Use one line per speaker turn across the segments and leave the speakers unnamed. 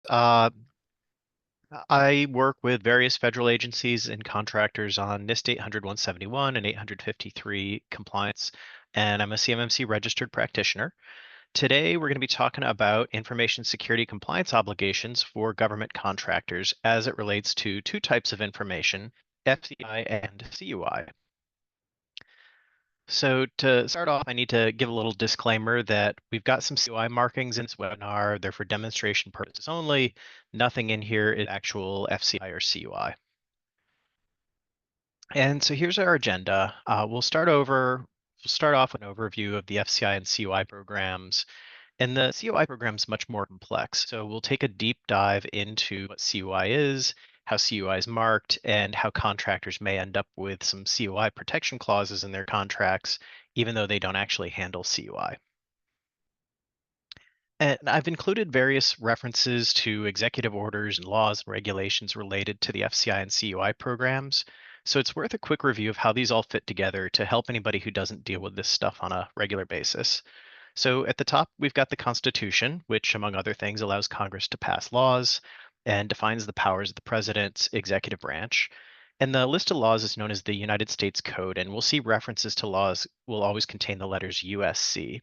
Uh, I work with various federal agencies and contractors on NIST 800-171 and 853 compliance, and I'm a CMMC registered practitioner. Today, we're going to be talking about information security compliance obligations for government contractors as it relates to two types of information, FCI and CUI. So to start off, I need to give a little disclaimer that we've got some CUI markings in this webinar. They're for demonstration purposes only. Nothing in here is actual FCI or CUI. And so here's our agenda. We'll start off with an overview of the FCI and CUI programs. And the CUI program is much more complex. So we'll take a deep dive into what CUI is, how CUI is marked, and how contractors may end up with some CUI protection clauses in their contracts, even though they don't actually handle CUI. And I've included various references to executive orders and laws and regulations related to the FCI and CUI programs. So it's worth a quick review of how these all fit together to help anybody who doesn't deal with this stuff on a regular basis. So at the top, we've got the Constitution, which, among other things, allows Congress to pass laws and defines the powers of the president's executive branch. And the list of laws is known as the United States Code, and we'll see references to laws will always contain the letters USC.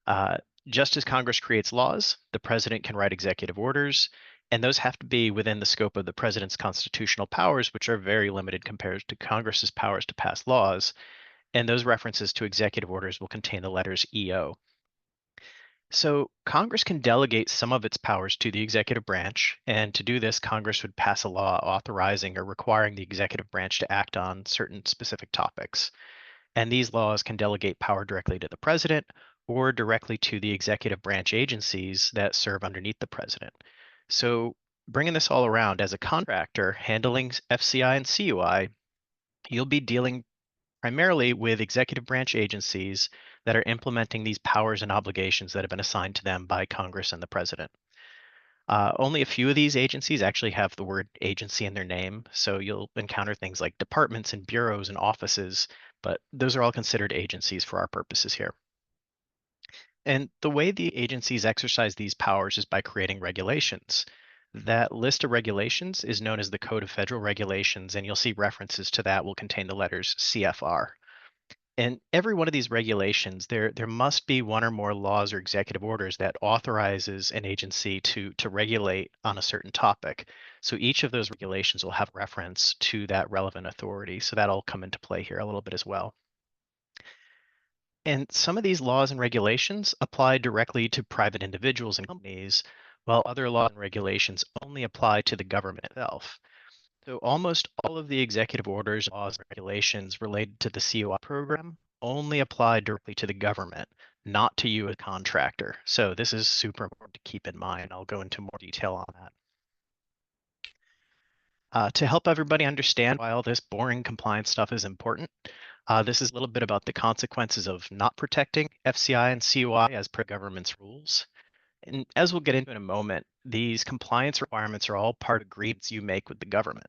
Uh, just as Congress creates laws, the president can write executive orders, and those have to be within the scope of the president's constitutional powers, which are very limited compared to Congress's powers to pass laws. And those references to executive orders will contain the letters EO. So Congress can delegate some of its powers to the executive branch, and to do this, Congress would pass a law authorizing or requiring the executive branch to act on certain specific topics. And these laws can delegate power directly to the president or directly to the executive branch agencies that serve underneath the president. So bringing this all around, as a contractor handling FCI and CUI, you'll be dealing primarily with executive branch agencies that are implementing these powers and obligations that have been assigned to them by Congress and the president. Only a few of these agencies actually have the word agency in their name, so you'll encounter things like departments and bureaus and offices, but those are all considered agencies for our purposes here. And the way the agencies exercise these powers is by creating regulations. That list of regulations is known as the Code of Federal Regulations, and you'll see references to that will contain the letters CFR. And every one of these regulations, there must be one or more laws or executive orders that authorizes an agency to regulate on a certain topic. So each of those regulations will have reference to that relevant authority. So that'll come into play here a little bit as well. And some of these laws and regulations apply directly to private individuals and companies, while other laws and regulations only apply to the government itself. So almost all of the executive orders, laws, and regulations related to the CUI program only apply directly to the government, not to you as a contractor. So this is super important to keep in mind. I'll go into more detail on that. To help everybody understand why all this boring compliance stuff is important, this is a little bit about the consequences of not protecting FCI and CUI as per government's rules. And as we'll get into in a moment, these compliance requirements are all part of agreements you make with the government.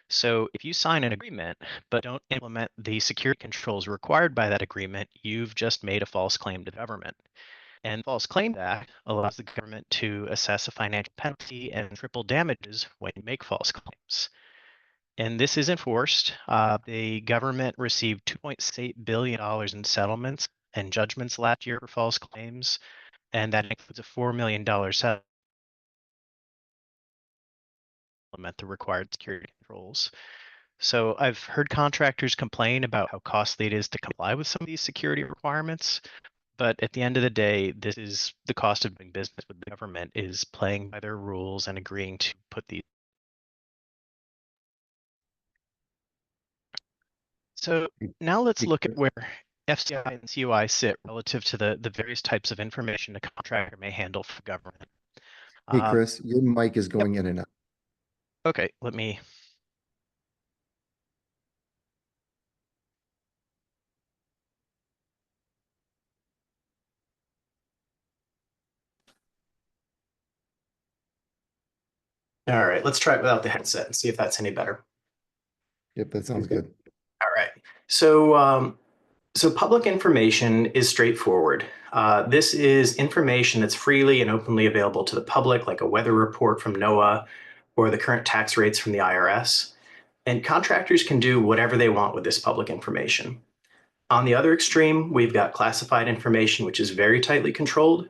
So if you sign an agreement but don't implement the security controls required by that agreement, you've just made a false claim to the government. And the False Claims Act allows the government to assess a financial penalty and triple damages when you make false claims. And this is enforced. The government received $2.8 billion in settlements and judgments last year for false claims, and that includes a $4 million settlement the required security controls. So I've heard contractors complain about how costly it is to comply with some of these security requirements, but at the end of the day, this is the cost of doing business with the government, is playing by their rules and agreeing to put these. So now let's
Hey,
look at
Chris.
where FCI and CUI sit relative to the various types of information a contractor may handle for government.
Hey,
Um,
Chris, your mic is
yep.
going in and out.
Okay, let me. All right, let's try it without the headset and see if that's any better.
Yep, that sounds good.
All right. So So public information is straightforward. This is information that's freely and openly available to the public, like a weather report from NOAA or the current tax rates from the IRS. And contractors can do whatever they want with this public information. On the other extreme, we've got classified information, which is very tightly controlled.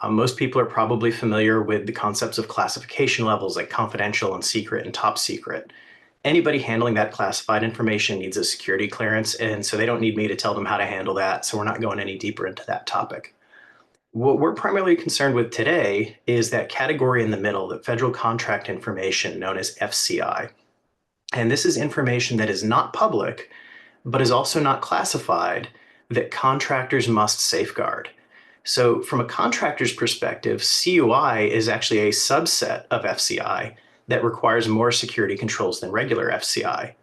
Most people are probably familiar with the concepts of classification levels like confidential and secret and top secret. Anybody handling that classified information needs a security clearance, and so they don't need me to tell them how to handle that, so we're not going any deeper into that topic. What we're primarily concerned with today is that category in the middle, the federal contract information known as FCI. And this is information that is not public, but is also not classified, that contractors must safeguard. So from a contractor's perspective, CUI is actually a subset of FCI that requires more security controls than regular FCI.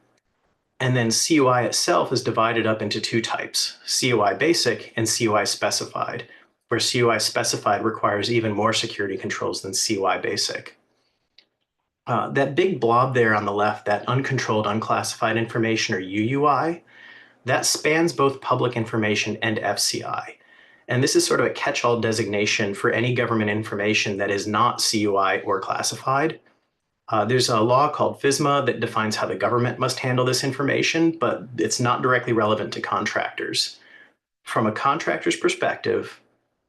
And then CUI itself is divided up into two types, CUI basic and CUI specified, where CUI specified requires even more security controls than CUI basic. That big blob there on the left, that uncontrolled unclassified information, or UUI, that spans both public information and FCI. And this is sort of a catch-all designation for any government information that is not CUI or classified. There's a law called FISMA that defines how the government must handle this information, but it's not directly relevant to contractors. From a contractor's perspective,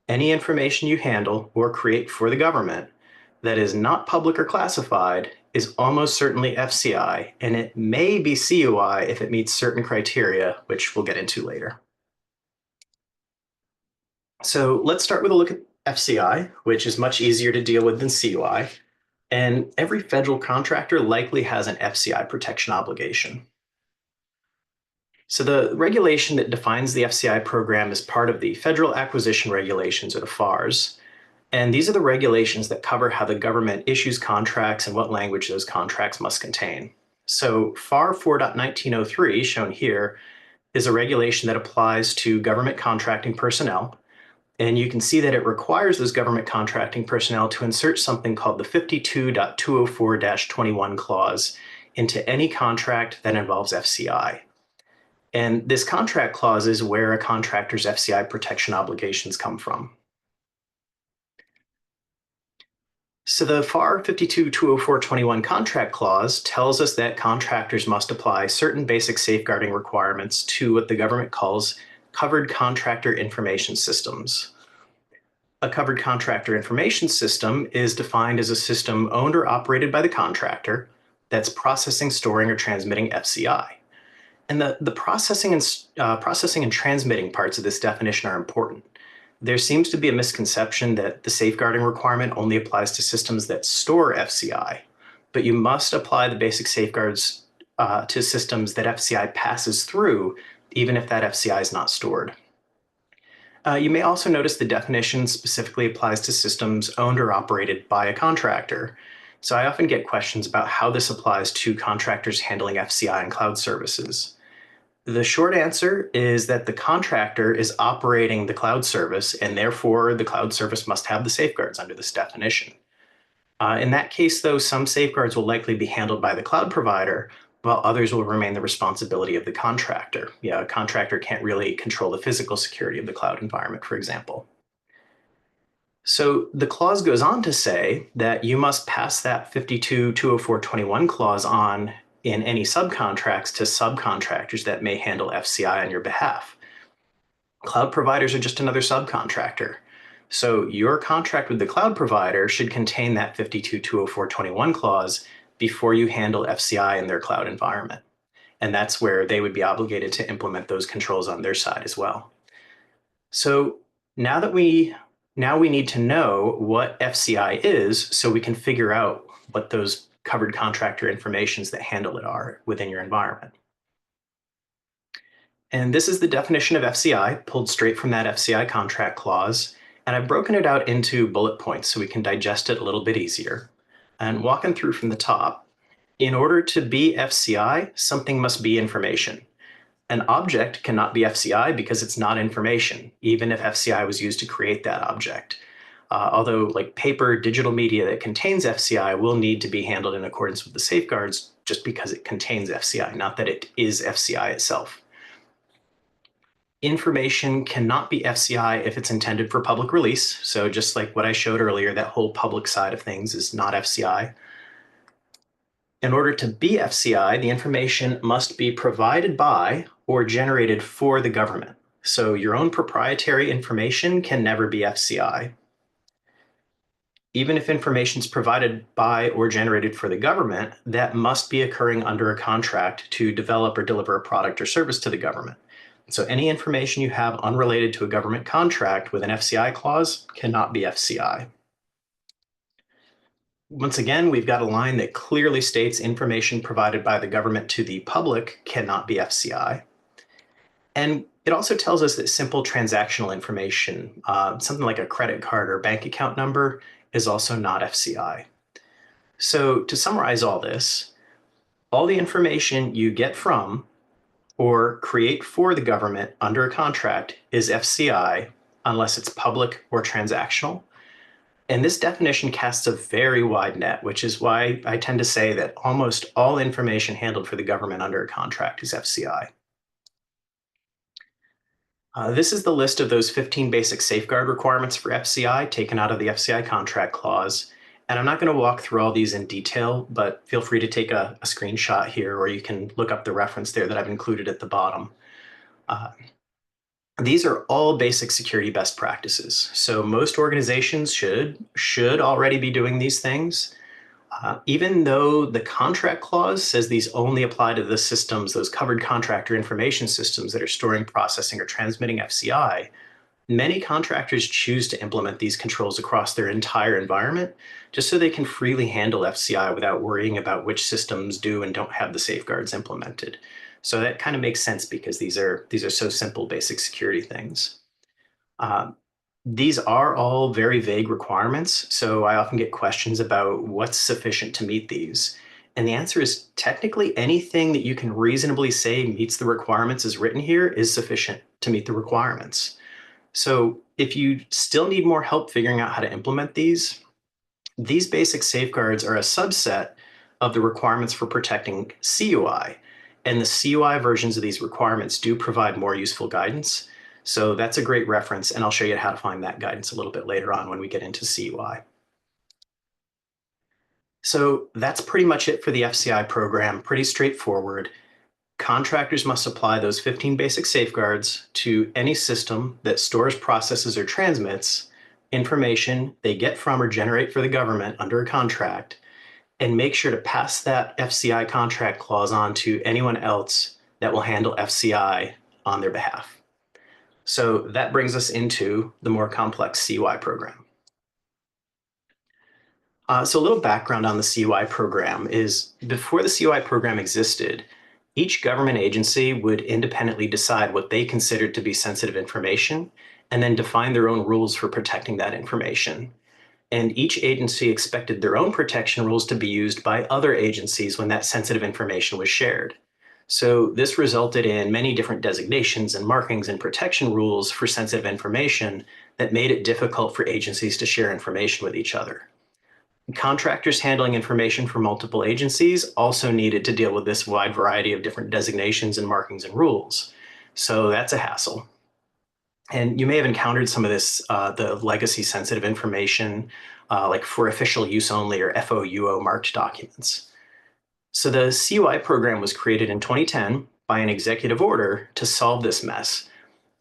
any information you handle or create for the government that is not public or classified is almost certainly FCI, and it may be CUI if it meets certain criteria, which we'll get into later. So let's start with a look at FCI, which is much easier to deal with than CUI. And every federal contractor likely has an FCI protection obligation. So the regulation that defines the FCI program is part of the Federal Acquisition Regulations, or the FARs. And these are the regulations that cover how the government issues contracts and what language those contracts must contain. So FAR 4.1903, shown here, is a regulation that applies to government contracting personnel. And you can see that it requires those government contracting personnel to insert something called the 52.204-21 clause into any contract that involves FCI. And this contract clause is where a contractor's FCI protection obligations come from. So the FAR 52.204-21 contract clause tells us that contractors must apply certain basic safeguarding requirements to what the government calls covered contractor information systems. A covered contractor information system is defined as a system owned or operated by the contractor that's processing, storing, or transmitting FCI. And the processing and transmitting parts of this definition are important. There seems to be a misconception that the safeguarding requirement only applies to systems that store FCI, but you must apply the basic safeguards to systems that FCI passes through, even if that FCI is not stored. You may also notice the definition specifically applies to systems owned or operated by a contractor. So I often get questions about how this applies to contractors handling FCI and cloud services. The short answer is that the contractor is operating the cloud service, and therefore the cloud service must have the safeguards under this definition. In that case, though, some safeguards will likely be handled by the cloud provider, while others will remain the responsibility of the contractor. Yeah, a contractor can't really control the physical security of the cloud environment, for example. So the clause goes on to say that you must pass that 52.204.21 clause on in any subcontracts to subcontractors that may handle FCI on your behalf. Cloud providers are just another subcontractor. So your contract with the cloud provider should contain that 52.204.21 clause before you handle FCI in their cloud environment. And that's where they would be obligated to implement those controls on their side as well. So now we need to know what FCI is so we can figure out what those covered contractor informations that handle it are within your environment. And this is the definition of FCI, pulled straight from that FCI contract clause. And I've broken it out into bullet points so we can digest it a little bit easier. And walking through from the top, in order to be FCI, something must be information. An object cannot be FCI because it's not information, even if FCI was used to create that object. Although like paper, digital media that contains FCI will need to be handled in accordance with the safeguards just because it contains FCI, not that it is FCI itself. Information cannot be FCI if it's intended for public release. So just like what I showed earlier, that whole public side of things is not FCI. In order to be FCI, the information must be provided by or generated for the government. So your own proprietary information can never be FCI. Even if information is provided by or generated for the government, that must be occurring under a contract to develop or deliver a product or service to the government. So any information you have unrelated to a government contract with an FCI clause cannot be FCI. Once again, we've got a line that clearly states information provided by the government to the public cannot be FCI. And it also tells us that simple transactional information, something like a credit card or bank account number, is also not FCI. So to summarize all this, all the information you get from or create for the government under a contract is FCI unless it's public or transactional. And this definition casts a very wide net, which is why I tend to say that almost all information handled for the government under a contract is FCI. This is the list of those 15 basic safeguard requirements for FCI taken out of the FCI contract clause. And I'm not going to walk through all these in detail, but feel free to take a screenshot here, or you can look up the reference there that I've included at the bottom. These are all basic security best practices. So most organizations should already be doing these things. Even though the contract clause says these only apply to the systems, those covered contractor information systems that are storing, processing, or transmitting FCI, many contractors choose to implement these controls across their entire environment just so they can freely handle FCI without worrying about which systems do and don't have the safeguards implemented. So that kind of makes sense because these are so simple basic security things. These are all very vague requirements, so I often get questions about what's sufficient to meet these. And the answer is technically anything that you can reasonably say meets the requirements as written here is sufficient to meet the requirements. So if you still need more help figuring out how to implement these basic safeguards are a subset of the requirements for protecting CUI. And the CUI versions of these requirements do provide more useful guidance. So that's a great reference, and I'll show you how to find that guidance a little bit later on when we get into CUI. So that's pretty much it for the FCI program, pretty straightforward. Contractors must apply those 15 basic safeguards to any system that stores, processes, or transmits information they get from or generate for the government under a contract, and make sure to pass that FCI contract clause on to anyone else that will handle FCI on their behalf. So that brings us into the more complex CUI program. So a little background on the CUI program is before the CUI program existed, each government agency would independently decide what they considered to be sensitive information and then define their own rules for protecting that information. And each agency expected their own protection rules to be used by other agencies when that sensitive information was shared. So this resulted in many different designations and markings and protection rules for sensitive information that made it difficult for agencies to share information with each other. Contractors handling information for multiple agencies also needed to deal with this wide variety of different designations and markings and rules. So that's a hassle. And you may have encountered some of this, the legacy sensitive information, like for official use only or FOUO marked documents. So the CUI program was created in 2010 by an executive order to solve this mess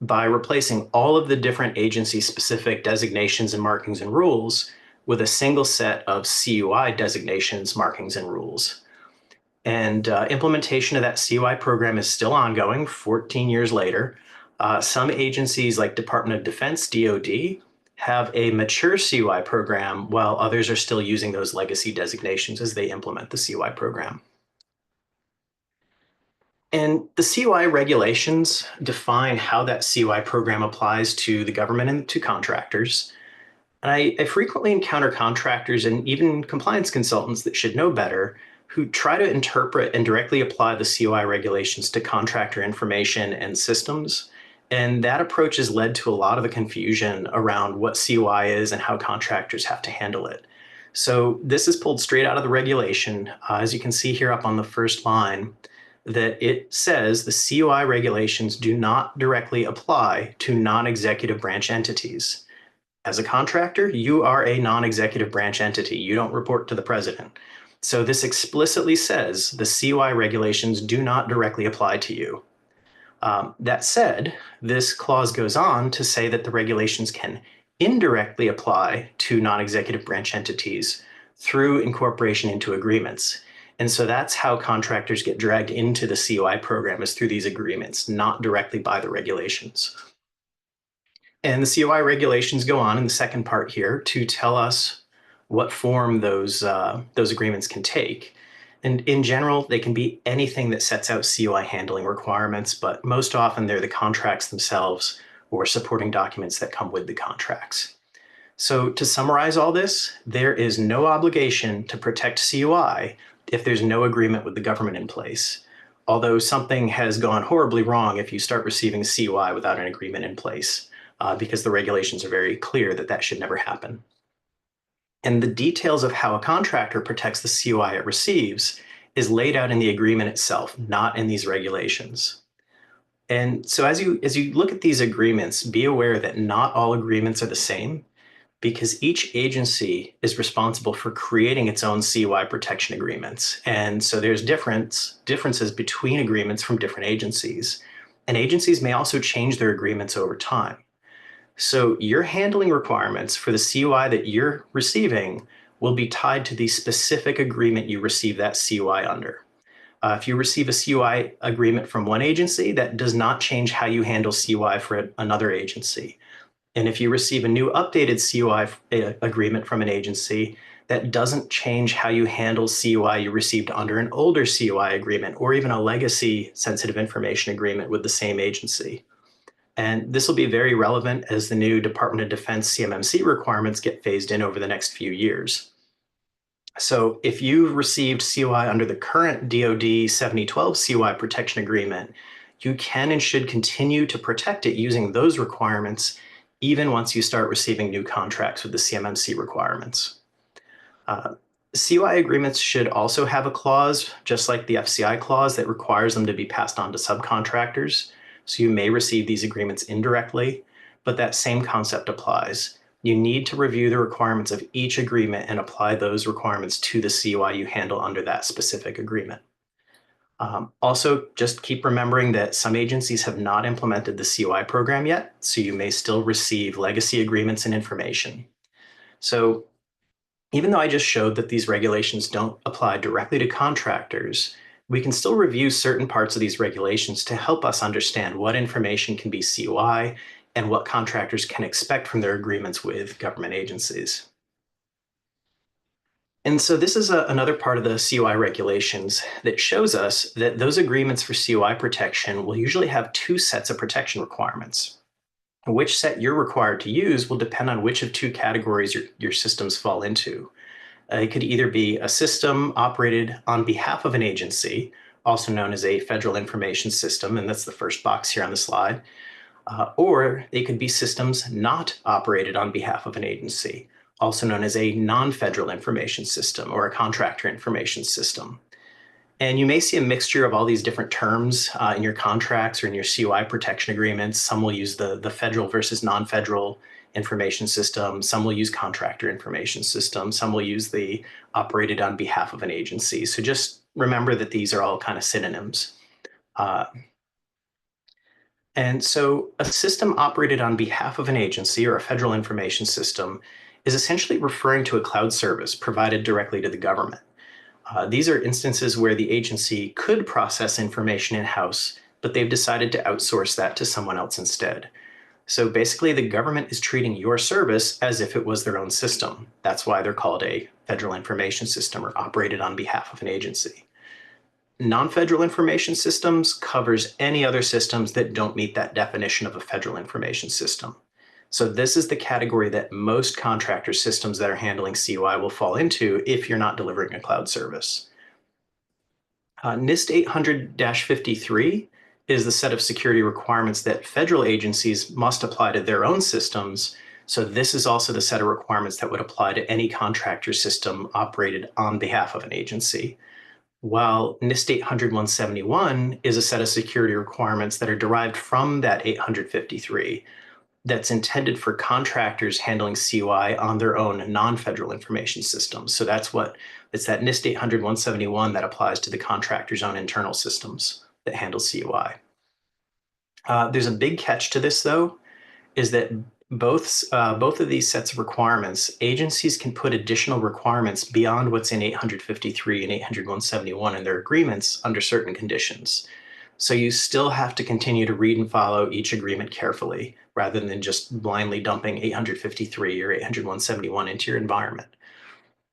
by replacing all of the different agency-specific designations and markings and rules with a single set of CUI designations, markings, and rules. And implementation of that CUI program is still ongoing 14 years later. Some agencies like Department of Defense, DoD, have a mature CUI program while others are still using those legacy designations as they implement the CUI program. And the CUI regulations define how that CUI program applies to the government and to contractors. And I frequently encounter contractors and even compliance consultants that should know better who try to interpret and directly apply the CUI regulations to contractor information and systems. And that approach has led to a lot of the confusion around what CUI is and how contractors have to handle it. So this is pulled straight out of the regulation. As you can see here up on the first line,
that it says the CUI regulations do not directly apply to non-executive branch entities. As a contractor, you are a non-executive branch entity. You don't report to the president. So this explicitly says the CUI regulations do not directly apply to you. That said, this clause goes on to say that the regulations can indirectly apply to non-executive branch entities through incorporation into agreements. And so that's how contractors get dragged into the CUI program, is through these agreements, not directly by the regulations. And the CUI regulations go on in the second part here to tell us what form those agreements can take. And in general, they can be anything that sets out CUI handling requirements, but most often they're the contracts themselves or supporting documents that come with the contracts. So to summarize all this, there is no obligation to protect CUI if there's no agreement with the government in place. Although something has gone horribly wrong if you start receiving CUI without an agreement in place, because the regulations are very clear that that should never happen. And the details of how a contractor protects the CUI it receives is laid out in the agreement itself, not in these regulations. And so as you look at these agreements, be aware that not all agreements are the same, because each agency is responsible for creating its own CUI protection agreements. And so there's differences between agreements from different agencies. And agencies may also change their agreements over time. So your handling requirements for the CUI that you're receiving will be tied to the specific agreement you receive that CUI under. If you receive a CUI agreement from one agency, that does not change how you handle CUI for another agency. And if you receive a new updated CUI agreement from an agency, that doesn't change how you handle CUI you received under an older CUI agreement or even a legacy sensitive information agreement with the same agency. And this will be very relevant as the new Department of Defense CMMC requirements get phased in over the next few years. So if you've received CUI under the current DoD 7012 CUI protection agreement, you can and should continue to protect it using those requirements, even once you start receiving new contracts with the CMMC requirements. CUI agreements should also have a clause, just like the FCI clause, that requires them to be passed on to subcontractors. So you may receive these agreements indirectly, but that same concept applies. You need to review the requirements of each agreement and apply those requirements to the CUI you handle under that specific agreement. Also, just keep remembering that some agencies have not implemented the CUI program yet, so you may still receive legacy agreements and information. So even though I just showed that these regulations don't apply directly to contractors, we can still review certain parts of these regulations to help us understand what information can be CUI and what contractors can expect from their agreements with government agencies. And so this is another part of the CUI regulations that shows us that those agreements for CUI protection will usually have two sets of protection requirements. Which set you're required to use will depend on which of two categories your systems fall into. It could either be a system operated on behalf of an agency, also known as a federal information system, and that's the first box here on the slide, or they could be systems not operated on behalf of an agency, also known as a non-federal information system or a contractor information system. And you may see a mixture of all these different terms in your contracts or in your CUI protection agreements. Some will use the federal versus non-federal information system. Some will use contractor information system. Some will use the operated on behalf of an agency. So just remember that these are all kind of synonyms. And so a system operated on behalf of an agency or a federal information system is essentially referring to a cloud service provided directly to the government. These are instances where the agency could process information in-house, but they've decided to outsource that to someone else instead. So basically, the government is treating your service as if it was their own system. That's why they're called a federal information system or operated on behalf of an agency. Non-federal information systems covers any other systems that don't meet that definition of a federal information system. So this is the category that most contractor systems that are handling CUI will fall into if you're not delivering a cloud service. NIST 800-53 is the set of security requirements that federal agencies must apply to their own systems. So this is also the set of requirements that would apply to any contractor system operated on behalf of an agency. while NIST 800-171 is a set of security requirements that are derived from that 853 that's intended for contractors handling CUI on their own non-federal information systems. So it's that NIST 800-171 that applies to the contractor's own internal systems that handle CUI. There's a big catch to this, though, is that both of these sets of requirements, agencies can put additional requirements beyond what's in 853 and 800-171 in their agreements under certain conditions. So you still have to continue to read and follow each agreement carefully, rather than just blindly dumping 853 or 800-171 into your environment.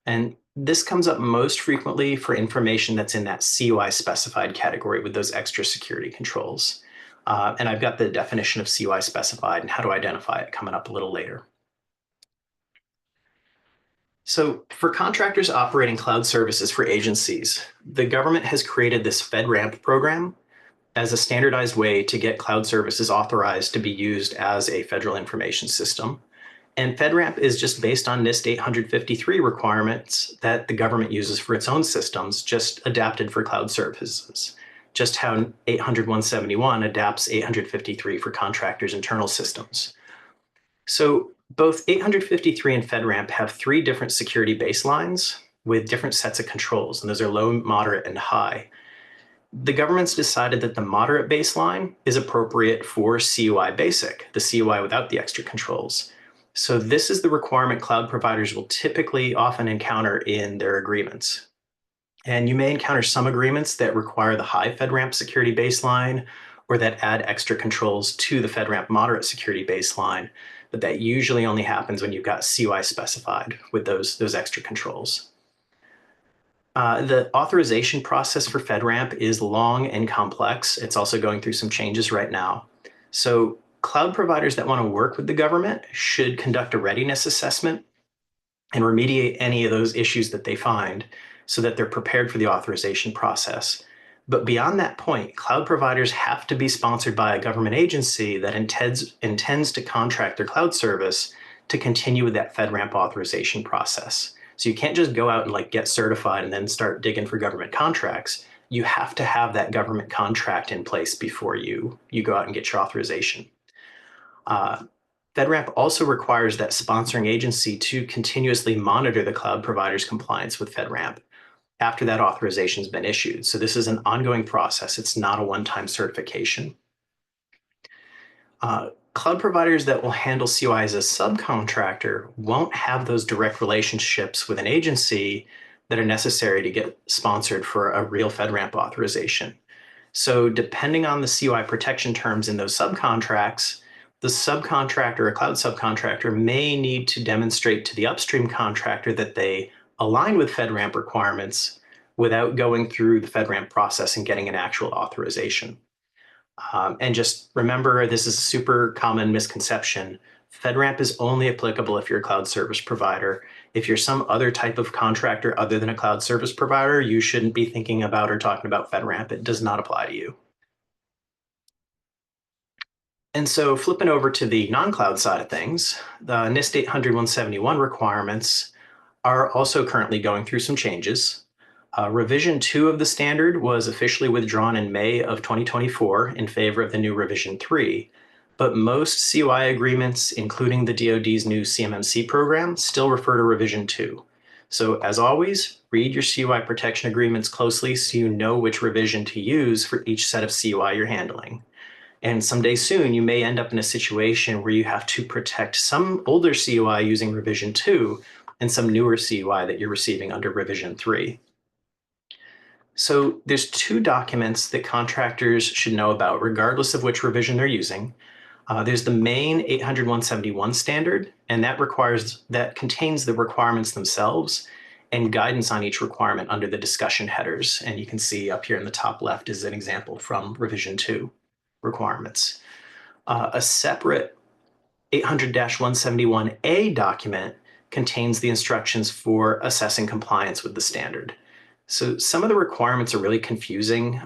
And this comes up most frequently for information that's in that CUI specified category with those extra security controls. And I've got the definition of CUI specified and how to identify it coming up a little later. So for contractors operating cloud services for agencies, the government has created this FedRAMP program as a standardized way to get cloud services authorized to be used as a federal information system. And FedRAMP is just based on NIST 853 requirements that the government uses for its own systems, just adapted for cloud services. Just how 800-171 adapts 853 for contractors' internal systems. So both 853 and FedRAMP have three different security baselines with different sets of controls, and those are low, moderate, and high. The government's decided that the moderate baseline is appropriate for CUI basic, the CUI without the extra controls. So this is the requirement cloud providers will typically often encounter in their agreements. And you may encounter some agreements that require the high FedRAMP security baseline or that add extra controls to the FedRAMP moderate security baseline, but that usually only happens when you've got CUI specified with those extra controls. The authorization process for FedRAMP is long and complex. It's also going through some changes right now. So cloud providers that want to work with the government should conduct a readiness assessment and remediate any of those issues that they find so that they're prepared for the authorization process. But beyond that point, cloud providers have to be sponsored by a government agency that intends to contract their cloud service to continue with that FedRAMP authorization process. So you can't just go out and get certified and then start digging for government contracts. You have to have that government contract in place before you go out and get your authorization. FedRAMP also requires that sponsoring agency to continuously monitor the cloud provider's compliance with FedRAMP after that authorization has been issued. So this is an ongoing process. It's not a one-time certification. Cloud providers that will handle CUI as a subcontractor won't have those direct relationships with an agency that are necessary to get sponsored for a real FedRAMP authorization. So depending on the CUI protection terms in those subcontracts, the subcontractor or cloud subcontractor may need to demonstrate to the upstream contractor that they align with FedRAMP requirements without going through the FedRAMP process and getting an actual authorization. And just remember, this is a super common misconception. FedRAMP is only applicable if you're a cloud service provider. If you're some other type of contractor other than a cloud service provider, you shouldn't be thinking about or talking about FedRAMP. It does not apply to you. And so flipping over to the non-cloud side of things, the NIST 800-171 requirements are also currently going through some changes. Revision 2 of the standard was officially withdrawn in May of 2024 in favor of the new Revision 3, but most CUI agreements, including the DoD's new CMMC program, still refer to Revision 2. So as always, read your CUI protection agreements closely so you know which revision to use for each set of CUI you're handling. And someday soon, you may end up in a situation where you have to protect some older CUI using Revision 2 and some newer CUI that you're receiving under Revision 3. So there's two documents that contractors should know about, regardless of which revision they're using. There's the main 800-171 standard, and that contains the requirements themselves and guidance on each requirement under the discussion headers. And you can see up here in the top left is an example from Revision 2 requirements. A separate 800-171A document contains the instructions for assessing compliance with the standard. So some of the requirements are really confusing.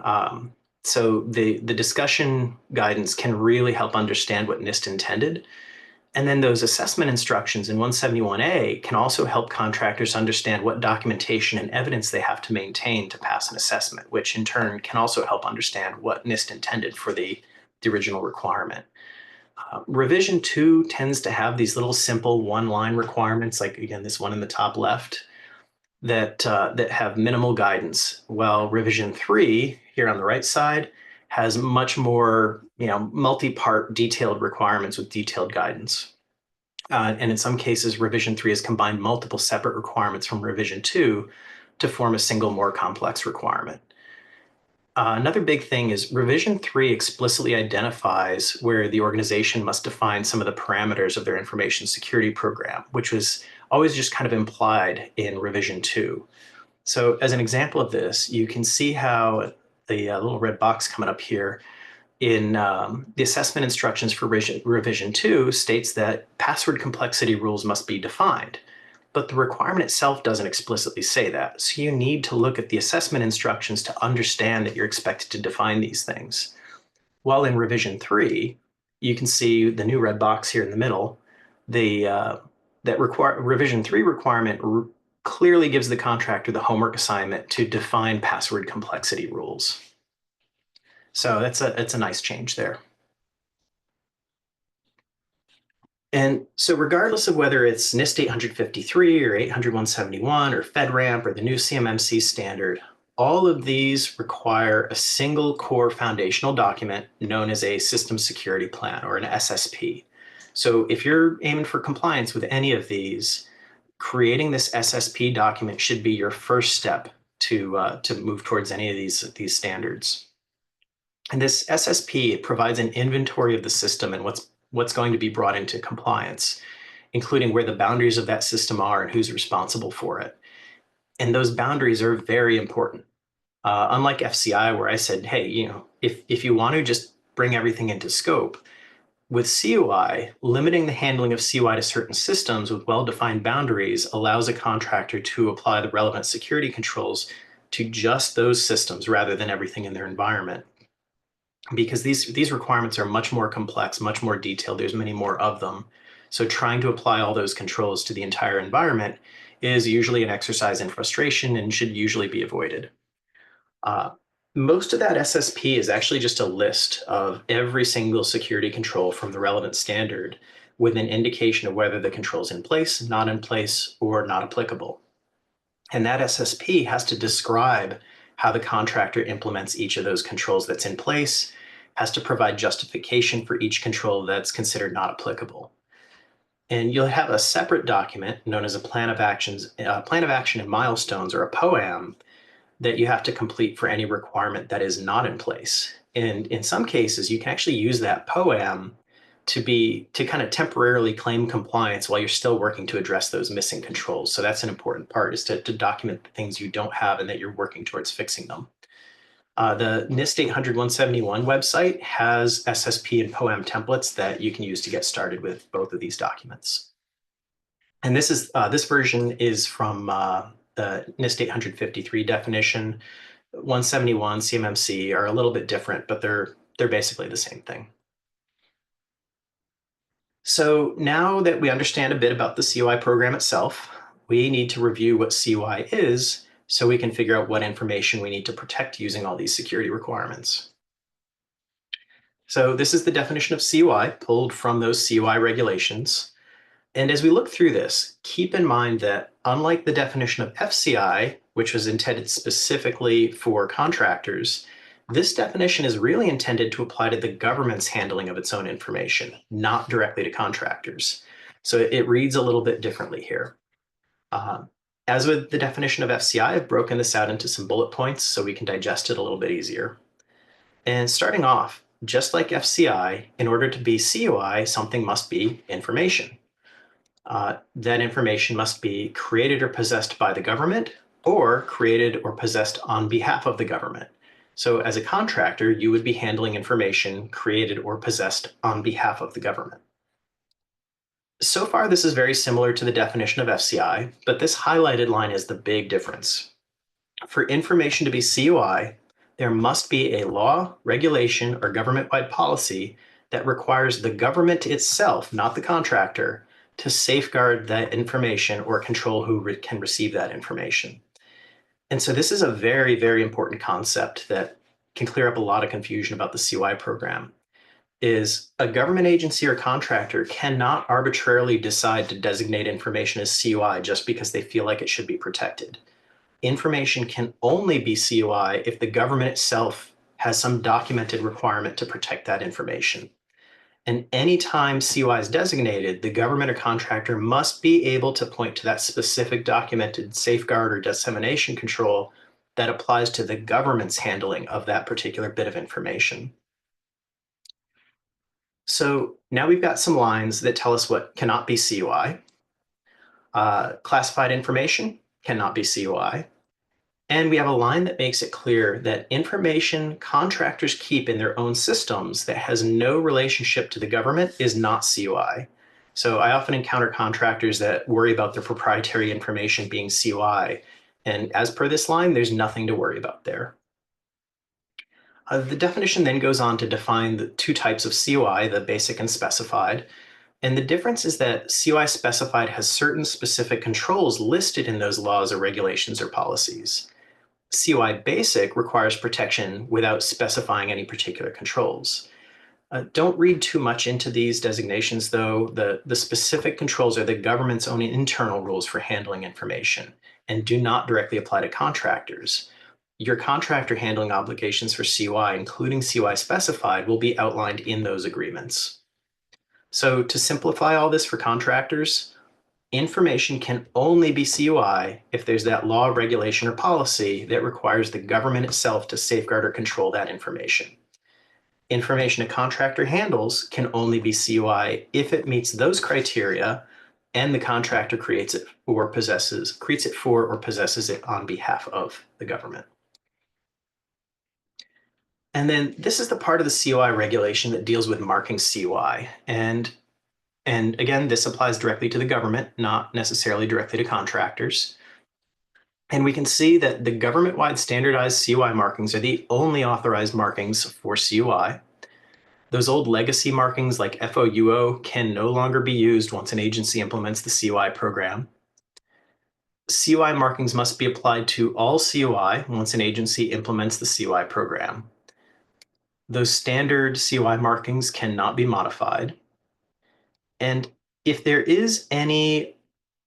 So the discussion guidance can really help understand what NIST intended. And then those assessment instructions in 171A can also help contractors understand what documentation and evidence they have to maintain to pass an assessment, which in turn can also help understand what NIST intended for the original requirement. Revision 2 tends to have these little simple one-line requirements, like again, this one in the top left, that have minimal guidance, while Revision 3 here on the right side has much more, multi-part detailed requirements with detailed guidance. And in some cases, Revision 3 has combined multiple separate requirements from Revision 2 to form a single, more complex requirement. Another big thing is Revision 3 explicitly identifies where the organization must define some of the parameters of their information security program, which was always just kind of implied in Revision 2. So as an example of this, you can see how the little red box coming up here in the assessment instructions for Revision 2 states that password complexity rules must be defined. But the requirement itself doesn't explicitly say that. So you need to look at the assessment instructions to understand that you're expected to define these things. While in Revision 3, you can see the new red box here in the middle, Revision 3 requirement clearly gives the contractor the homework assignment to define password complexity rules. So that's a nice change there. And so regardless of whether it's NIST 853 or 800-171 or FedRAMP or the new CMMC standard, all of these require a single core foundational document known as a system security plan, or an SSP. So if you're aiming for compliance with any of these, creating this SSP document should be your first step to move towards any of these standards. And this SSP provides an inventory of the system and what's going to be brought into compliance, including where the boundaries of that system are and who's responsible for it. And those boundaries are very important. Unlike FCI, where I said, hey, if you want to just bring everything into scope, with CUI, limiting the handling of CUI to certain systems with well-defined boundaries allows a contractor to apply the relevant security controls to just those systems rather than everything in their environment. Because these requirements are much more complex, much more detailed. There's many more of them. So trying to apply all those controls to the entire environment is usually an exercise in frustration and should usually be avoided. Most of that SSP is actually just a list of every single security control from the relevant standard with an indication of whether the control is in place, not in place, or not applicable. And that SSP has to describe how the contractor implements each of those controls that's in place, has to provide justification for each control that's considered not applicable. And you'll have a separate document known as a plan of action and milestones, or a POAM, that you have to complete for any requirement that is not in place. And in some cases, you can actually use that POAM to kind of temporarily claim compliance while you're still working to address those missing controls. So that's an important part, is to document the things you don't have and that you're working towards fixing them. The NIST 800-171 website has SSP and POAM templates that you can use to get started with both of these documents. And this version is from the NIST 853 definition. 171, CMMC are a little bit different, but they're basically the same thing. So now that we understand a bit about the CUI program itself, we need to review what CUI is so we can figure out what information we need to protect using all these security requirements. So this is the definition of CUI pulled from those CUI regulations. And as we look through this, keep in mind that unlike the definition of FCI, which was intended specifically for contractors, this definition is really intended to apply to the government's handling of its own information, not directly to contractors. So it reads a little bit differently here. As with the definition of FCI, I've broken this out into some bullet points so we can digest it a little bit easier. And starting off, just like FCI, in order to be CUI, something must be information. That information must be created or possessed by the government, or created or possessed on behalf of the government. So as a contractor, you would be handling information created or possessed on behalf of the government. So far, this is very similar to the definition of FCI, but this highlighted line is the big difference. For information to be CUI, there must be a law, regulation, or government-wide policy that requires the government itself, not the contractor, to safeguard that information or control who can receive that information. And so this is a very, very important concept that can clear up a lot of confusion about the CUI program. Is a government agency or contractor cannot arbitrarily decide to designate information as CUI just because they feel like it should be protected. Information can only be CUI if the government itself has some documented requirement to protect that information. And anytime CUI is designated, the government or contractor must be able to point to that specific documented safeguard or dissemination control that applies to the government's handling of that particular bit of information. So now we've got some lines that tell us what cannot be CUI. Classified information cannot be CUI. And we have a line that makes it clear that information contractors keep in their own systems that has no relationship to the government is not CUI. So I often encounter contractors that worry about their proprietary information being CUI. And as per this line, there's nothing to worry about there. The definition then goes on to define the two types of CUI, the basic and specified. And the difference is that CUI specified has certain specific controls listed in those laws or regulations or policies. CUI basic requires protection without specifying any particular controls. Don't read too much into these designations, though. The specific controls are the government's own internal rules for handling information and do not directly apply to contractors. Your contractor handling obligations for CUI, including CUI specified, will be outlined in those agreements. So to simplify all this for contractors, information can only be CUI if there's that law, regulation, or policy that requires the government itself to safeguard or control that information. Information a contractor handles can only be CUI if it meets those criteria and the contractor creates it for or possesses it on behalf of the government. And then this is the part of the CUI regulation that deals with marking CUI. And again, this applies directly to the government, not necessarily directly to contractors. And we can see that the government-wide standardized CUI markings are the only authorized markings for CUI. Those old legacy markings like FOUO can no longer be used once an agency implements the CUI program. CUI markings must be applied to all CUI once an agency implements the CUI program. Those standard CUI markings cannot be modified. And if there is any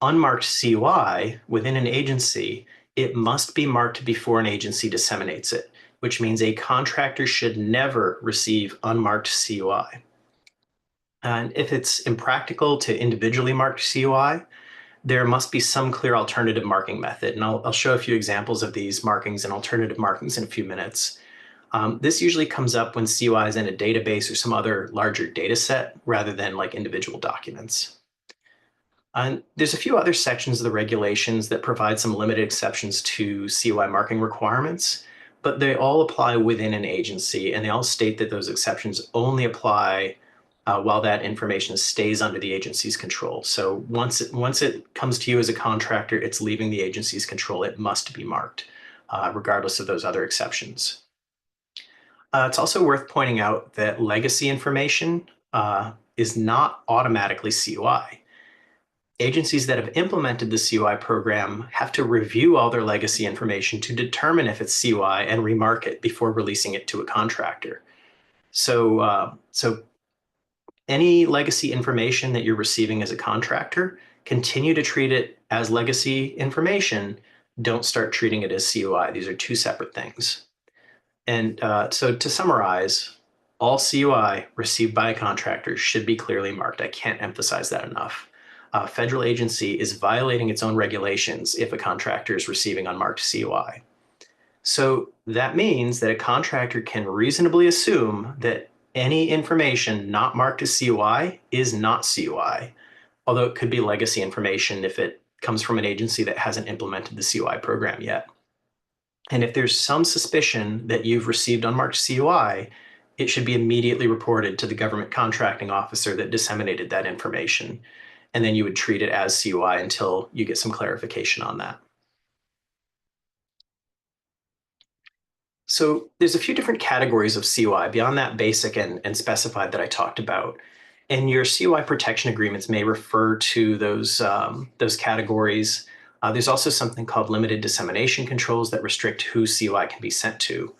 unmarked CUI within an agency, it must be marked before an agency disseminates it, which means a contractor should never receive unmarked CUI. And if it's impractical to individually mark CUI, there must be some clear alternative marking method. And I'll show a few examples of these markings and alternative markings in a few minutes. This usually comes up when CUI is in a database or some other larger data set rather than like individual documents. And there's a few other sections of the regulations that provide some limited exceptions to CUI marking requirements, but they all apply within an agency, and they all state that those exceptions only apply while that information stays under the agency's control. So once it comes to you as a contractor, it's leaving the agency's control. It must be marked, regardless of those other exceptions. It's also worth pointing out that legacy information is not automatically CUI. Agencies that have implemented the CUI program have to review all their legacy information to determine if it's CUI and remark it before releasing it to a contractor. So any legacy information that you're receiving as a contractor, continue to treat it as legacy information. Don't start treating it as CUI. These are two separate things. And so to summarize, all CUI received by a contractor should be clearly marked. I can't emphasize that enough. A federal agency is violating its own regulations if a contractor is receiving unmarked CUI. So that means that a contractor can reasonably assume that any information not marked as CUI is not CUI, although it could be legacy information if it comes from an agency that hasn't implemented the CUI program yet. And if there's some suspicion that you've received unmarked CUI, it should be immediately reported to the government contracting officer that disseminated that information. And then you would treat it as CUI until you get some clarification on that. So there's a few different categories of CUI beyond that basic and specified that I talked about. And your CUI protection agreements may refer to those categories. There's also something called limited dissemination controls that restrict who CUI can be sent to.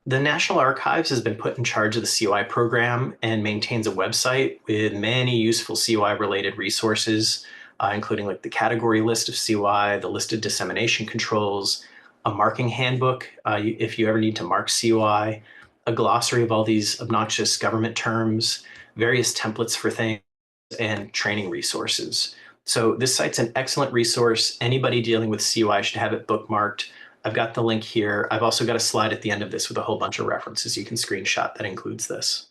The National Archives has been put in charge of the CUI program and maintains a website with many useful CUI related resources, including like the category list of CUI, the listed dissemination controls, a marking handbook if you ever need to mark CUI, a glossary of all these obnoxious government terms, various templates for things, and training resources. So this site's an excellent resource. Anybody dealing with CUI should have it bookmarked. I've got the link here. I've also got a slide at the end of this with a whole bunch of references you can screenshot that includes this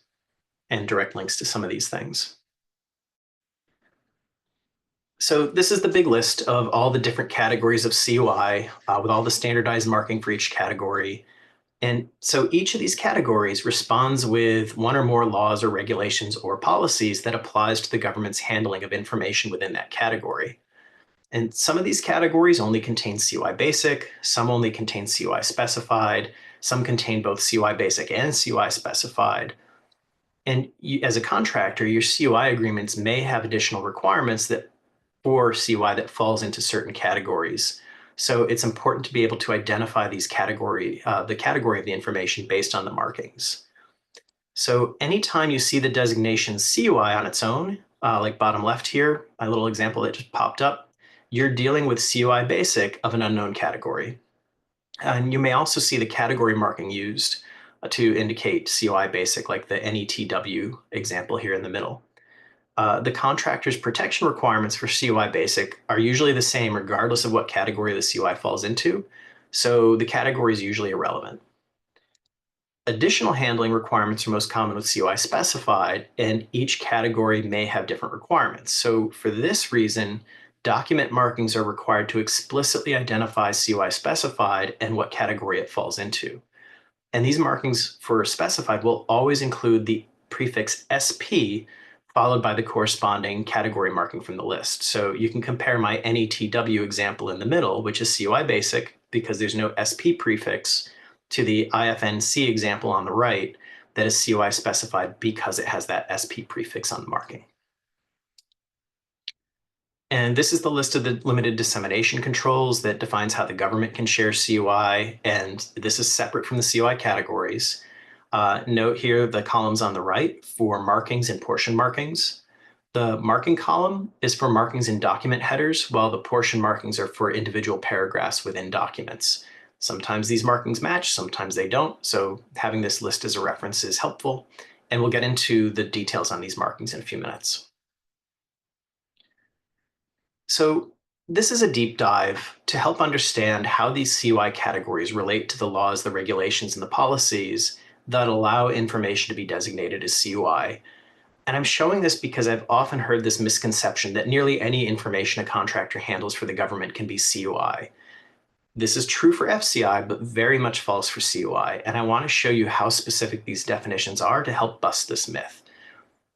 and direct links to some of these things. So this is the big list of all the different categories of CUI with all the standardized marking for each category. And so each of these categories responds with one or more laws or regulations or policies that applies to the government's handling of information within that category. And some of these categories only contain CUI basic, some only contain CUI specified, some contain both CUI basic and CUI specified. And as a contractor, your CUI agreements may have additional requirements that for CUI that falls into certain categories. So it's important to be able to identify these the category of the information based on the markings. So anytime you see the designation CUI on its own, like bottom left here, my little example that just popped up, you're dealing with CUI basic of an unknown category. And you may also see the category marking used to indicate CUI basic, like the NETW example here in the middle. The contractor's protection requirements for CUI basic are usually the same regardless of what category the CUI falls into, so the category is usually irrelevant. Additional handling requirements are most common with CUI specified, and each category may have different requirements. So for this reason, document markings are required to explicitly identify CUI specified and what category it falls into. And these markings for specified will always include the prefix SP followed by the corresponding category marking from the list. So you can compare my NETW example in the middle, which is CUI basic because there's no SP prefix, to the IFNC example on the right that is CUI specified because it has that SP prefix on the marking. And this is the list of the limited dissemination controls that defines how the government can share CUI, and this is separate from the CUI categories. Note here the columns on the right for markings and portion markings. The marking column is for markings in document headers, while the portion markings are for individual paragraphs within documents. Sometimes these markings match, sometimes they don't, so having this list as a reference is helpful, and we'll get into the details on these markings in a few minutes. So this is a deep dive to help understand how these CUI categories relate to the laws, the regulations, and the policies that allow information to be designated as CUI. And I'm showing this because I've often heard this misconception that nearly any information a contractor handles for the government can be CUI. This is true for FCI, but very much false for CUI, and I want to show you how specific these definitions are to help bust this myth.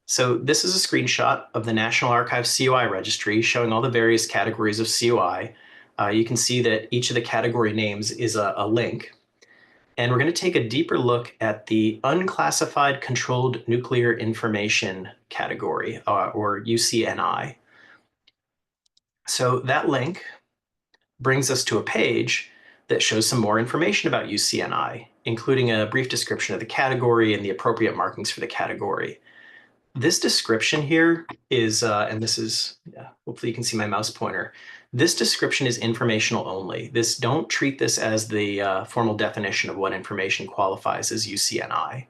So this is a screenshot of the National Archives CUI registry showing all the various categories of CUI. You can see that each of the category names is a link. And we're going to take a deeper look at the Unclassified Controlled Nuclear Information category, or UCNI. So that link brings us to a page that shows some more information about UCNI, including a brief description of the category and the appropriate markings for the category. This description here is, and this is, hopefully you can see my mouse pointer. This description is informational only. Don't treat this as the formal definition of what information qualifies as UCNI.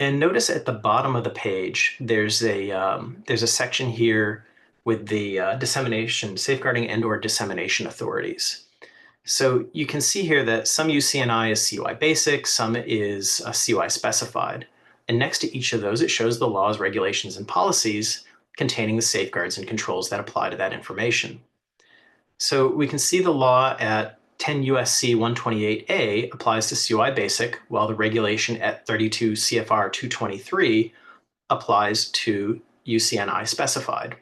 And notice at the bottom of the page, there's a section here with the dissemination, safeguarding and/or dissemination authorities. So you can see here that some UCNI is CUI basic, some is CUI specified. And next to each of those, it shows the laws, regulations, and policies containing the safeguards and controls that apply to that information. So we can see the law at 10 USC 128A applies to CUI basic, while the regulation at 32 CFR 223 applies to UCNI specified.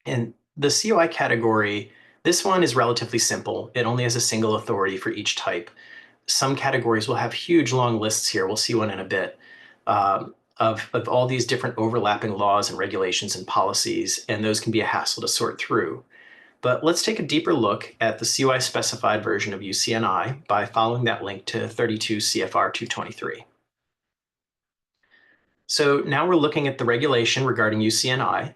And the CUI category, this one is relatively simple. It only has a single authority for each type. some categories will have huge long lists here. We'll see one in a bit. Of all these different overlapping laws and regulations and policies, and those can be a hassle to sort through. But let's take a deeper look at the CUI specified version of UCNI by following that link to 32 CFR 223. So now we're looking at the regulation regarding UCNI,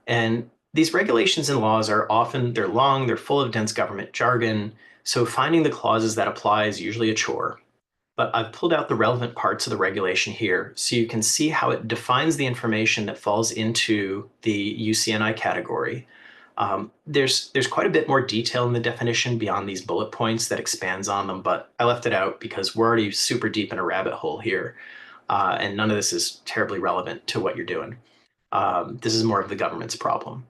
and these regulations and laws are often, they're long, they're full of dense government jargon, so finding the clauses that apply is usually a chore. But I've pulled out the relevant parts of the regulation here so you can see how it defines the information that falls into the UCNI category. There's quite a bit more detail in the definition beyond these bullet points that expands on them, but I left it out because we're already super deep in a rabbit hole here, and none of this is terribly relevant to what you're doing. This is more of the government's problem.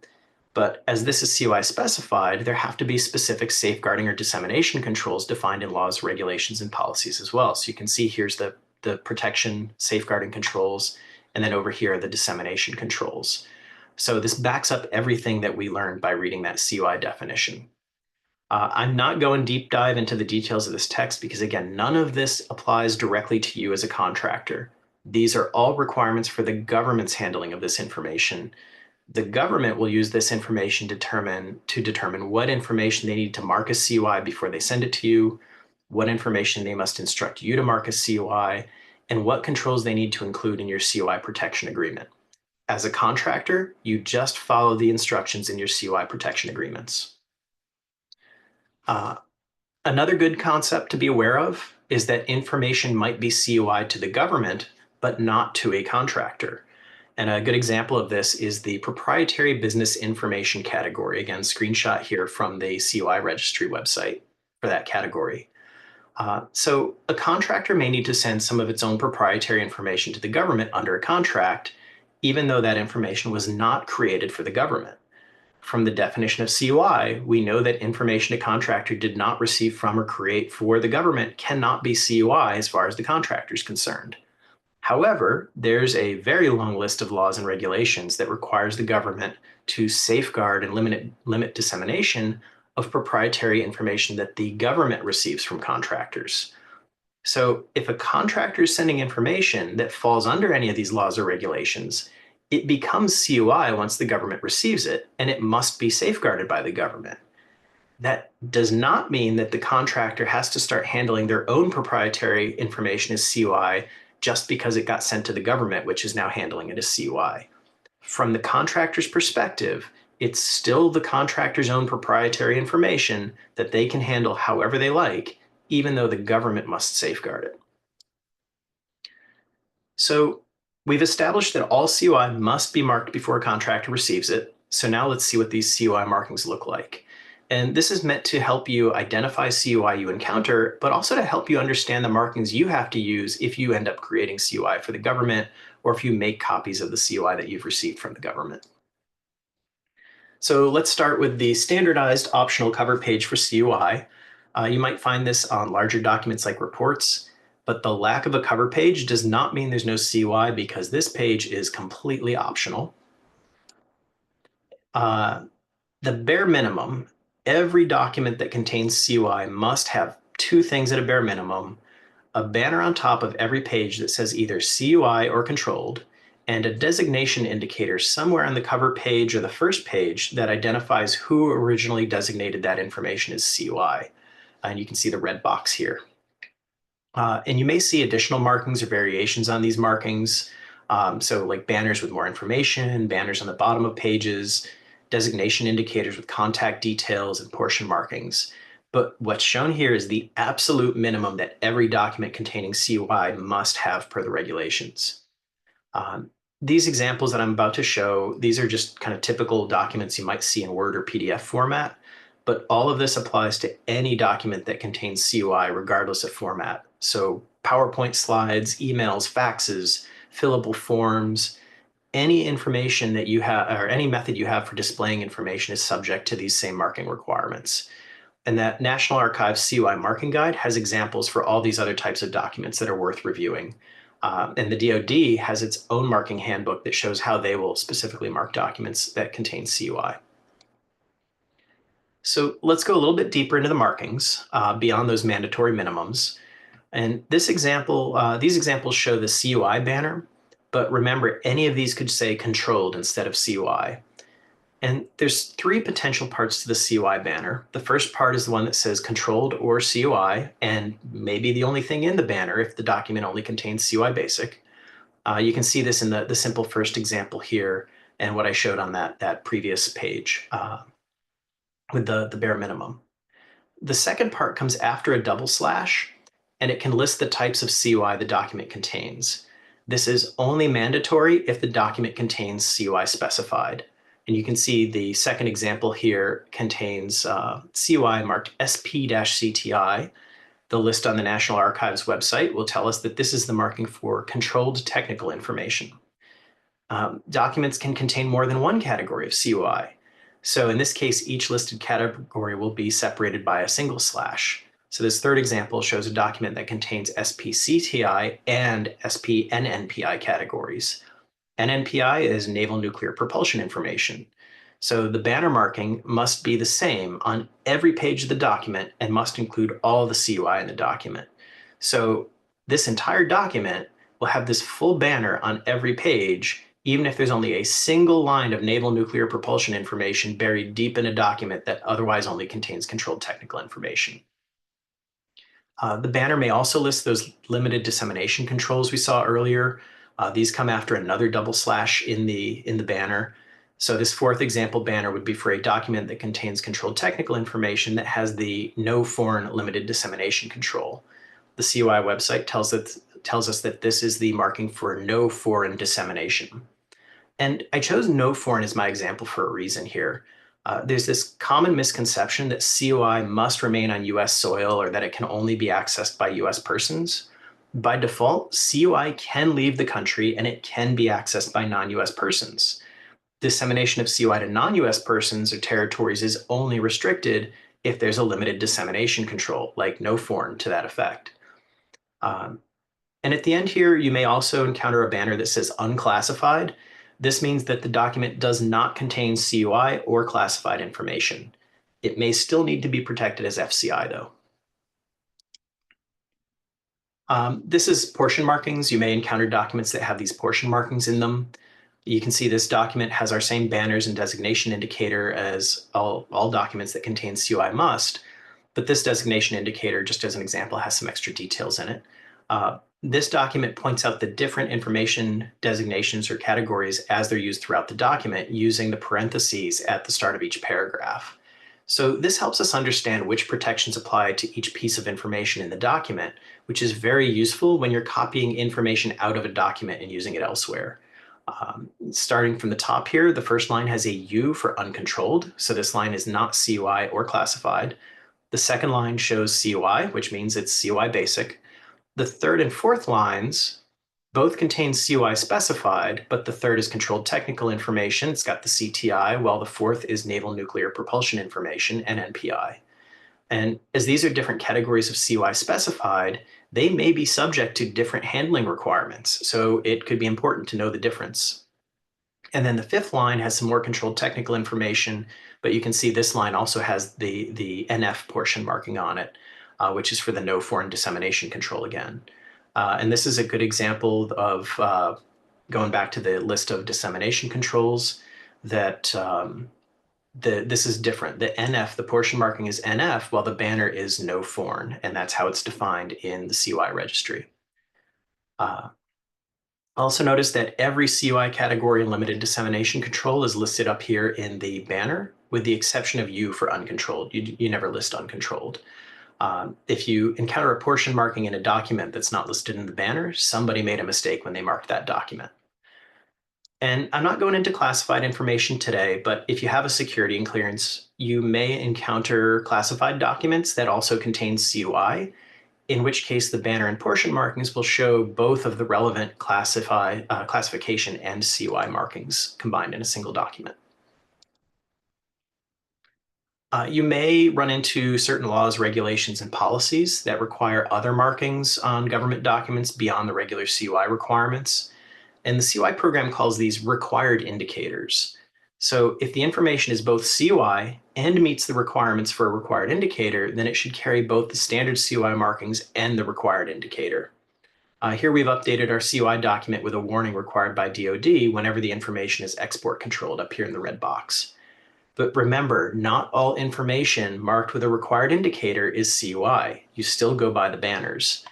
But as this is CUI specified, there have to be specific safeguarding or dissemination controls defined in laws, regulations, and policies as well. So you can see here's the protection, safeguarding controls, and then over here are the dissemination controls. So this backs up everything that we learned by reading that CUI definition. I'm not going deep dive into the details of this text because, again, none of this applies directly to you as a contractor. These are all requirements for the government's handling of this information. The government will use this information to determine what information they need to mark as CUI before they send it to you, what information they must instruct you to mark as CUI, and what controls they need to include in your CUI protection agreement. As a contractor, you just follow the instructions in your CUI protection agreements. Another good concept to be aware of is that information might be CUI to the government, but not to a contractor. And a good example of this is the proprietary business information category. Again, screenshot here from the CUI registry website for that category. So a contractor may need to send some of its own proprietary information to the government under a contract, even though that information was not created for the government. From the definition of CUI, we know that information a contractor did not receive from or create for the government cannot be CUI as far as the contractor is concerned. However, there's a very long list of laws and regulations that requires the government to safeguard and limit dissemination of proprietary information that the government receives from contractors. So if a contractor is sending information that falls under any of these laws or regulations, it becomes CUI once the government receives it, and it must be safeguarded by the government. That does not mean that the contractor has to start handling their own proprietary information as CUI just because it got sent to the government, which is now handling it as CUI. From the contractor's perspective, it's still the contractor's own proprietary information that they can handle however they like, even though the government must safeguard it. So we've established that all CUI must be marked before a contractor receives it. So now let's see what these CUI markings look like. And this is meant to help you identify CUI you encounter, but also to help you understand the markings you have to use if you end up creating CUI for the government, or if you make copies of the CUI that you've received from the government. So let's start with the standardized optional cover page for CUI. You might find this on larger documents like reports, but the lack of a cover page does not mean there's no CUI because this page is completely optional. The bare minimum, every document that contains CUI must have two things at a bare minimum: a banner on top of every page that says either CUI or controlled, and a designation indicator somewhere on the cover page or the first page that identifies who originally designated that information as CUI. And you can see the red box here. And you may see additional markings or variations on these markings. So like banners with more information, banners on the bottom of pages, designation indicators with contact details and portion markings. But what's shown here is the absolute minimum that every document containing CUI must have per the regulations. These examples that I'm about to show, these are just kind of typical documents you might see in Word or PDF format, but all of this applies to any document that contains CUI regardless of format. So PowerPoint slides, emails, faxes, fillable forms, any information that you have, or any method you have for displaying information is subject to these same marking requirements. And that National Archives CUI marking guide has examples for all these other types of documents that are worth reviewing. And the DoD has its own marking handbook that shows how they will specifically mark documents that contain CUI. So let's go a little bit deeper into the markings beyond those mandatory minimums. And these examples show the CUI banner, but remember, any of these could say controlled instead of CUI. And there's three potential parts to the CUI banner. The first part is the one that says controlled or CUI, and maybe the only thing in the banner if the document only contains CUI basic. You can see this in the simple first example here and what I showed on that previous page with the bare minimum. The second part comes after a double slash, and it can list the types of CUI the document contains. This is only mandatory if the document contains CUI specified. And you can see the second example here contains CUI marked SP-CTI. The list on the National Archives website will tell us that this is the marking for controlled technical information. Documents can contain more than one category of CUI. So in this case, each listed category will be separated by a single slash. So this third example shows a document that contains SPCTI and SPNNPI categories. NNPI is Naval Nuclear Propulsion Information. So the banner marking must be the same on every page of the document and must include all the CUI in the document. So this entire document will have this full banner on every page, even if there's only a single line of naval nuclear propulsion information buried deep in a document that otherwise only contains controlled technical information. The banner may also list those limited dissemination controls we saw earlier. These come after another double slash in the banner. So this fourth example banner would be for a document that contains controlled technical information that has the no foreign limited dissemination control. The CUI website tells us that this is the marking for no foreign dissemination. And I chose no foreign as my example for a reason here. There's this common misconception that CUI must remain on US soil or that it can only be accessed by US persons. By default, CUI can leave the country and it can be accessed by non-US persons. Dissemination of CUI to non-US persons or territories is only restricted if there's a limited dissemination control, like no foreign to that effect. And at the end here, you may also encounter a banner that says unclassified. This means that the document does not contain CUI or classified information. It may still need to be protected as FCI though. This is portion markings. You may encounter documents that have these portion markings in them. You can see this document has our same banners and designation indicator as all documents that contain CUI must, but this designation indicator, just as an example, has some extra details in it. This document points out the different information designations or categories as they're used throughout the document using the parentheses at the start of each paragraph. So this helps us understand which protections apply to each piece of information in the document, which is very useful when you're copying information out of a document and using it elsewhere. Starting from the top here, the first line has a U for uncontrolled, so this line is not CUI or classified. The second line shows CUI, which means it's CUI basic. The third and fourth lines both contain CUI specified, but the third is controlled technical information. It's got the CTI, while the fourth is naval nuclear propulsion information, NNPI. And as these are different categories of CUI specified, they may be subject to different handling requirements. So it could be important to know the difference. And then the fifth line has some more controlled technical information, but you can see this line also has the NF portion marking on it, which is for the no foreign dissemination control again. And this is a good example of going back to the list of dissemination controls that this is different. The NF, the portion marking is NF, while the banner is no foreign, and that's how it's defined in the CUI registry. Also notice that every CUI category and limited dissemination control is listed up here in the banner, with the exception of U for uncontrolled. You never list uncontrolled. If you encounter a portion marking in a document that's not listed in the banner, somebody made a mistake when they marked that document. And I'm not going into classified information today, but if you have a security and clearance, you may encounter classified documents that also contain CUI, in which case the banner and portion markings will show both of the relevant classification and CUI markings combined in a single document. You may run into certain laws, regulations, and policies that require other markings on government documents beyond the regular CUI requirements. And the CUI program calls these required indicators. So if the information is both CUI and meets the requirements for a required indicator, then it should carry both the standard CUI markings and the required indicator. Here we've updated our CUI document with a warning required by DoD whenever the information is export controlled up here in the red box. But remember, not all information marked with a required indicator is CUI. You still go by the banners.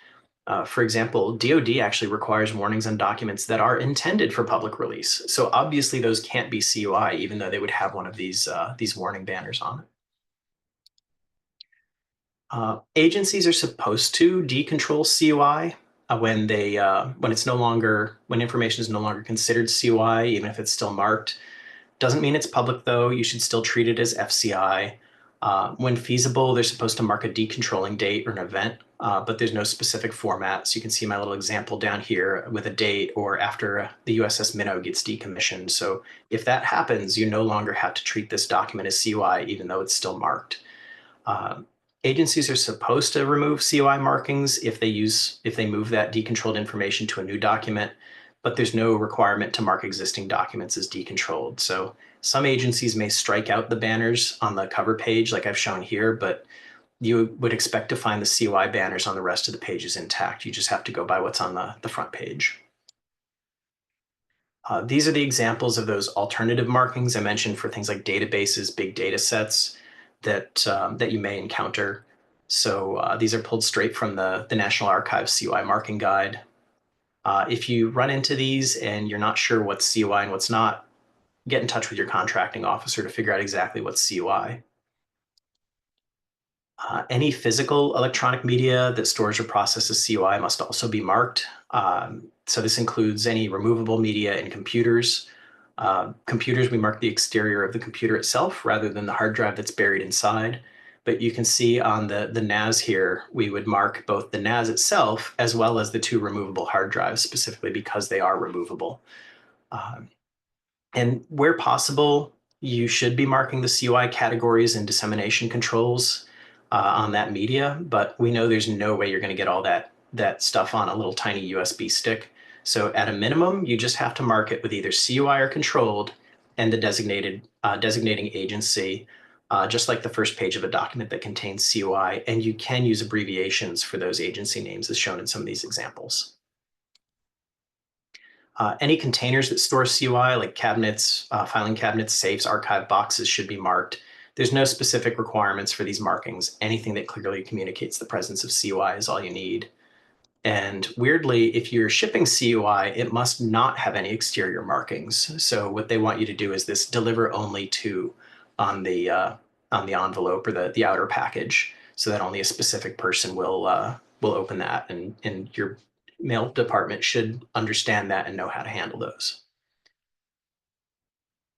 For example, DoD actually requires warnings on documents that are intended for public release. So obviously those can't be CUI, even though they would have one of these warning banners on it. Agencies are supposed to decontrol CUI when information is no longer considered CUI, even if it's still marked. Doesn't mean it's public though. You should still treat it as FCI. When feasible, they're supposed to mark a decontrolling date or an event, but there's no specific format. So you can see my little example down here with a date or after the USS Minnow gets decommissioned. So if that happens, you no longer have to treat this document as CUI, even though it's still marked. Agencies are supposed to remove CUI markings if they move that decontrolled information to a new document, but there's no requirement to mark existing documents as decontrolled. So some agencies may strike out the banners on the cover page like I've shown here, but you would expect to find the CUI banners on the rest of the pages intact. You just have to go by what's on the front page. These are the examples of those alternative markings I mentioned for things like databases, big data sets that you may encounter. So these are pulled straight from the National Archives CUI marking guide. If you run into these and you're not sure what's CUI and what's not, get in touch with your contracting officer to figure out exactly what's CUI. Any physical electronic media that stores or processes CUI must also be marked. So this includes any removable media in computers. Computers, we mark the exterior of the computer itself rather than the hard drive that's buried inside. But you can see on the NAS here, we would mark both the NAS itself as well as the two removable hard drives, specifically because they are removable. And where possible, you should be marking the CUI categories and dissemination controls on that media, but we know there's no way you're going to get all that stuff on a little tiny USB stick. So at a minimum, you just have to mark it with either CUI or controlled and the designating agency, just like the first page of a document that contains CUI, and you can use abbreviations for those agency names as shown in some of these examples. Any containers that store CUI, like cabinets, filing cabinets, safes, archive boxes, should be marked. There's no specific requirements for these markings. Anything that clearly communicates the presence of CUI is all you need. And weirdly, if you're shipping CUI, it must not have any exterior markings. So what they want you to do is this deliver only to on the envelope or the outer package, so that only a specific person will open that, and your mail department should understand that and know how to handle those.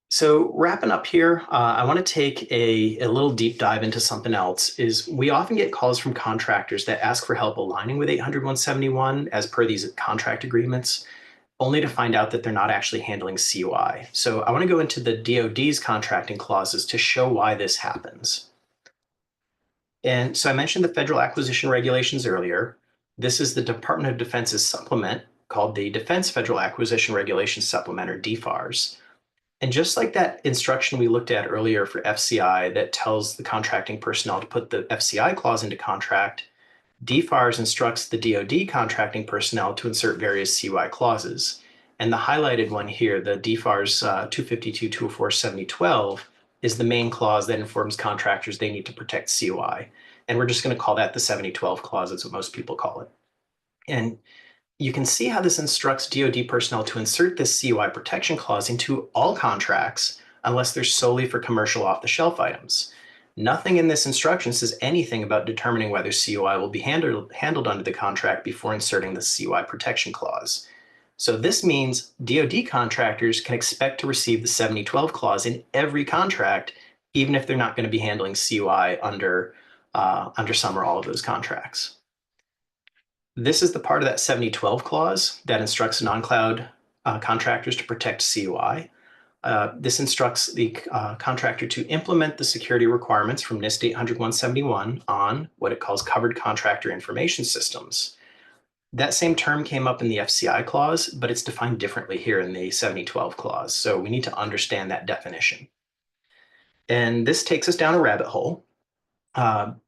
So wrapping up here, I want to take a little deep dive into something else. Is we often get calls from contractors that ask for help aligning with 800-171 as per these contract agreements, only to find out that they're not actually handling CUI. So I want to go into the DoD's contracting clauses to show why this happens. And so I mentioned the federal acquisition regulations earlier. This is the Department of Defense's supplement called the Defense Federal Acquisition Regulations Supplement, or DFARS. And just like that instruction we looked at earlier for FCI that tells the contracting personnel to put the FCI clause into contract, DFARS instructs the DoD contracting personnel to insert various CUI clauses. And the highlighted one here, the DFARS 252-204-7012, is the main clause that informs contractors they need to protect CUI. And we're just going to call that the 7012 clause. That's what most people call it. And you can see how this instructs DoD personnel to insert this CUI protection clause into all contracts unless they're solely for commercial off-the-shelf items. Nothing in this instruction says anything about determining whether CUI will be handled under the contract before inserting the CUI protection clause. So this means DoD contractors can expect to receive the 7012 clause in every contract, even if they're not going to be handling CUI under some or all of those contracts. This is the part of that 7012 clause that instructs non-cloud contractors to protect CUI. This instructs the contractor to implement the security requirements from NIST 800-171 on what it calls covered contractor information systems. That same term came up in the FCI clause, but it's defined differently here in the 7012 clause. So we need to understand that definition. And this takes us down a rabbit hole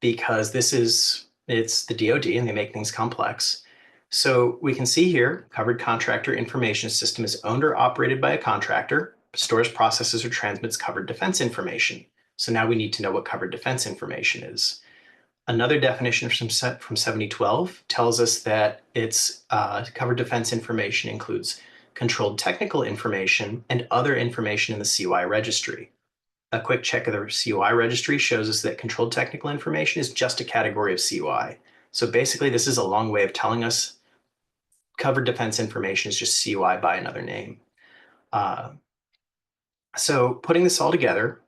because it's the DoD and they make things complex. So we can see here, covered contractor information system is owned or operated by a contractor, stores, processes, or transmits covered defense information. So now we need to know what covered defense information is. Another definition from 7012 tells us that it's covered defense information includes controlled technical information and other information in the CUI registry. A quick check of the CUI registry shows us that controlled technical information is just a category of CUI. So basically, this is a long way of telling us covered defense information is just CUI by another name. So putting this all together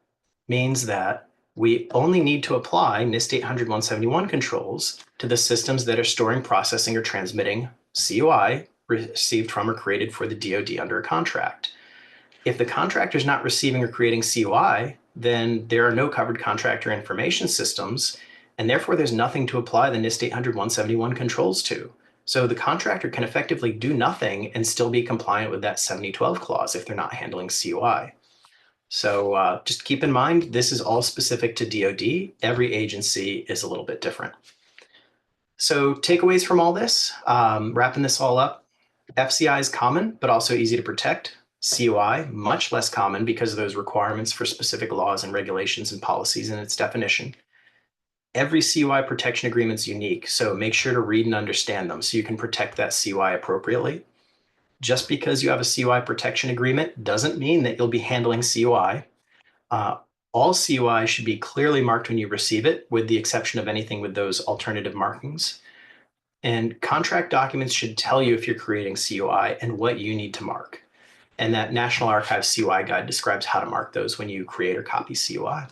means that we only need to apply NIST 800-171 controls to the systems that are storing, processing, or transmitting CUI received from or created for the DoD under a contract. If the contractor is not receiving or creating CUI, then there are no covered contractor information systems, and therefore there's nothing to apply the NIST 800-171 controls to. So the contractor can effectively do nothing and still be compliant with that 7012 clause if they're not handling CUI. So just keep in mind, this is all specific to DoD. Every agency is a little bit different. So takeaways from all this, wrapping this all up, FCI is common, but also easy to protect. CUI, much less common because of those requirements for specific laws and regulations and policies in its definition. Every CUI protection agreement is unique, so make sure to read and understand them so you can protect that CUI appropriately. Just because you have a CUI protection agreement doesn't mean that you'll be handling CUI. All CUI should be clearly marked when you receive it, with the exception of anything with those alternative markings. And contract documents should tell you if you're creating CUI and what you need to mark. And that National Archives CUI guide describes how to mark those when you create or copy CUI.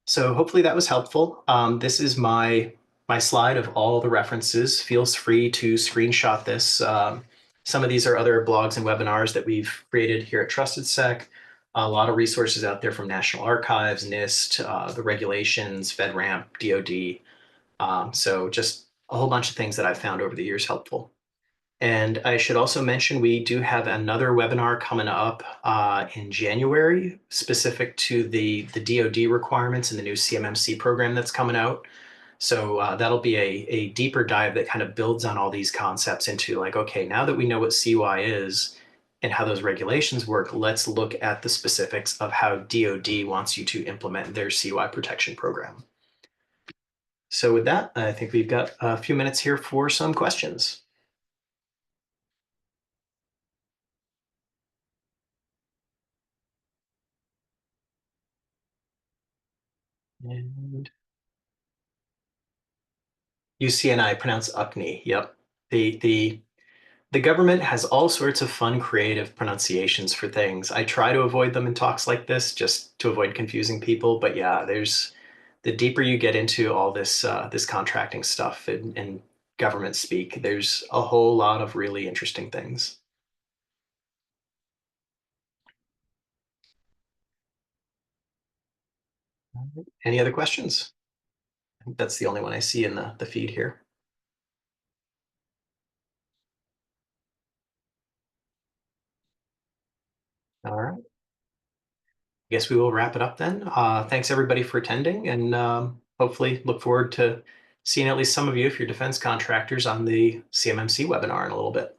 So hopefully that was helpful. This is my slide of all the references. Feel free to screenshot this. Some of these are other blogs and webinars that we've created here at TrustedSec. A lot of resources out there from National Archives, NIST, the regulations, FedRAMP, DoD. So just a whole bunch of things that I've found over the years helpful. And I should also mention we do have another webinar coming up in January specific to the DoD requirements and the new CMMC program that's coming out. So that'll be a deeper dive that kind of builds on all these concepts into like, okay, now that we know what CUI is and how those regulations work, let's look at the specifics of how DoD wants you to implement their CUI protection program. So with that, I think we've got a few minutes here for some questions. And UCNI, pronounce UCNI. Yep. The government has all sorts of fun, creative pronunciations for things. I try to avoid them in talks like this just to avoid confusing people. But yeah, there's the deeper you get into all this this contracting stuff and government speak, there's a whole lot of really interesting things. Any other questions? I think that's the only one I see in the feed here. All right. I guess we will wrap it up then. Thanks everybody for attending, and hopefully look forward to seeing at least some of you, if you're defense contractors, on the CMMC webinar in a little bit.